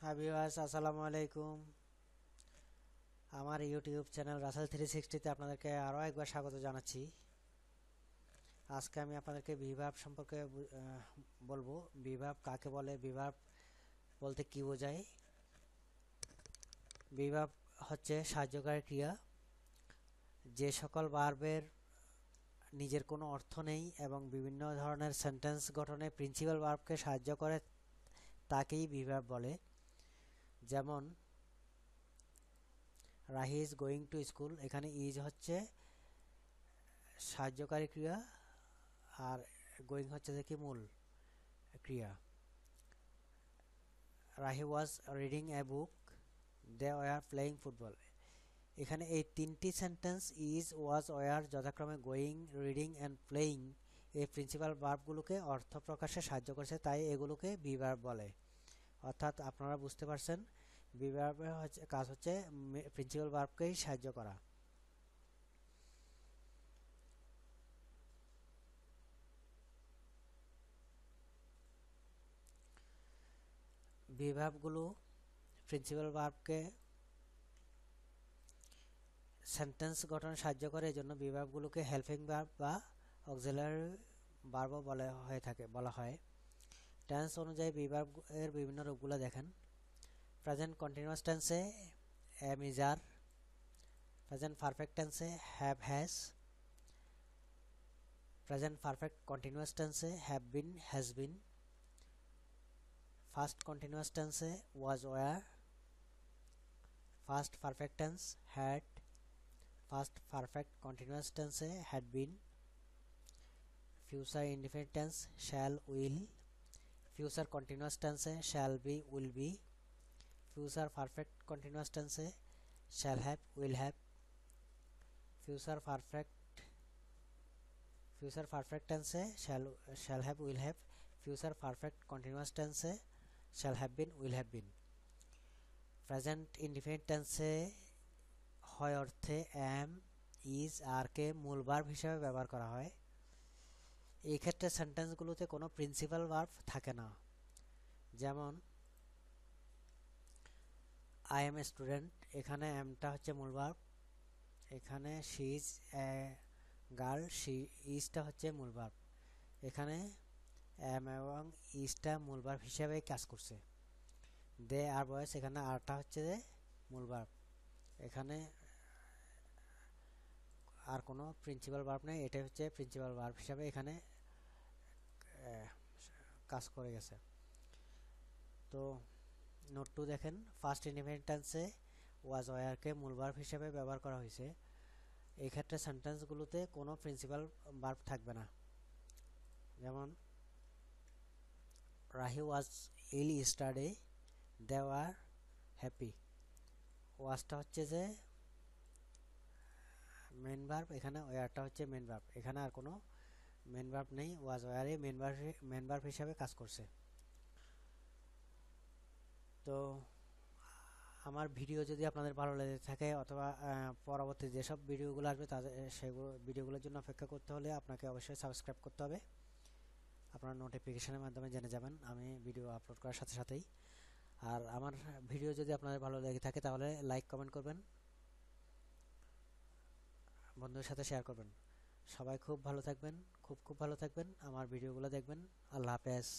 Hi viewers, আসসালামু আলাইকুম। আমার ইউটিউব চ্যানেল রাসেল 360 আপনাদেরকে আরও একবার স্বাগত জানাচ্ছি। আজকে আমি আপনাদেরকে বিভাব সম্পর্কে বলবো। বিভাব কাকে বলে, বিভাব বলতে কি বোঝায়। বিভাব হচ্ছে সাহায্যকারী ক্রিয়া। যে সকল ভার্বের নিজের কোনো অর্থ নেই এবং বিভিন্ন ধরনের সেন্টেন্স গঠনে প্রিন্সিপাল ভার্বকে সাহায্য করে তাকেই বিভাব বলে। যেমন Rahi is going to school, এখানে ইজ হচ্ছে সাহায্যকারী ক্রিয়া আর গোয়িং হচ্ছে যে কি মূল ক্রিয়া। Rahi was reading a book, they were playing football. এখানে এই তিনটি সেন্টেন্স ইজ, ওয়াজ, ওয়ার যথাক্রমে গোয়িং, রিডিং অ্যান্ড প্লেয়িং এই প্রিন্সিপাল ভার্বগুলোকে অর্থ প্রকাশে সাহায্য করেছে, তাই এগুলোকে বিভার্ব বলে। অর্থাৎ আপনারা বুঝতে পারছেন বিভার্বের কাজ হচ্ছে প্রিন্সিপাল ভার্বকেই সাহায্য করা। বিভার্বগুলো প্রিন্সিপাল ভার্বকে সেন্টেন্স গঠনে সাহায্য করে, এজন্য বিভার্বগুলোকে হেল্পিং ভার্ব বা অক্সিলারি ভার্বও বলা হয়। টেন্স অনুযায়ী বিভার্ব এর বিভিন্ন রূপগুলো দেখেন। প্রেজেন্ট কন্টিনিউয়াস টেন্সে am is are, present perfect টেন্সে have has, present perfect continuous টেন্সে have been has been, first continuous টেন্সে was were, first perfect tense had, first perfect continuous টেন্সে had been, future indefinite tense shall will, future continuous টেন্সে shall be will be, future perfect continuous টেন্সে shall have will have, future perfect টেন্সে shall have will have, future perfect continuous টেন্সে shall have been will have been. Present indefinite টেন্সে হয় অর্থে M, is, আর কে মূল verb হিসেবে ব্যবহার করা হয়। এই ক্ষেত্রে সেন্টেন্সগুলোতে কোনো প্রিন্সিপাল ভার্ব থাকে না। যেমন আই এম এ স্টুডেন্ট, এখানে এমটা হচ্ছে মূল ভার্ব। এখানে she is a girl, she ইজটা হচ্ছে মূল ভার্ব। এখানে এম এবং ইজটা মূল ভার্ব হিসেবে কাজ করছে। দে আর বয়েস, এখানে আরটা হচ্ছে যে মূল ভার্ব। এখানে আর কোনো প্রিন্সিপাল ভার্ব নেই, এটাই হচ্ছে প্রিন্সিপাল ভার্ব হিসাবে এখানে কাজ করে গেছে। তো নোট টু দেখেন, ফার্স্ট ইনডিফিনিট টেন্সে ওয়াজ ওয়ারকে মূল ভার্ব হিসেবে ব্যবহার করা হয়েছে। এই ক্ষেত্রে সেন্টেন্সগুলোতে কোনো প্রিন্সিপাল ভার্ব থাকবে না। যেমন রাহি ওয়াজ ইল ইস্টারডে, দে ওয়ার হ্যাপি। ওয়াজটা হচ্ছে যে মেন ভার্ব, এখানে ওয়ারটা হচ্ছে মেন ভার্ব। এখানে আর কোনো মেন ভার্ব নেই, ওয়াজ ওয়ারই মেন ভার্ব হিসাবে কাজ করছে। তো আমার ভিডিও যদি আপনাদের ভালো লেগে থাকে অথবা পরবর্তী যেসব ভিডিওগুলো আসবে তাদের সেগুলো ভিডিওগুলোর জন্য অপেক্ষা করতে হলে আপনাকে অবশ্যই সাবস্ক্রাইব করতে হবে। আপনারা নোটিফিকেশনের মাধ্যমে জেনে যাবেন আমি ভিডিও আপলোড করার সাথে সাথেই। আর আমার ভিডিও যদি আপনাদের ভালো লেগে থাকে তাহলে লাইক কমেন্ট করবেন, বন্ধুদের সাথে শেয়ার করবেন। সবাই খুব ভালো থাকবেন, খুব ভালো থাকবেন, আমার ভিডিওগুলো দেখবেন। আল্লাহ হাফেজ।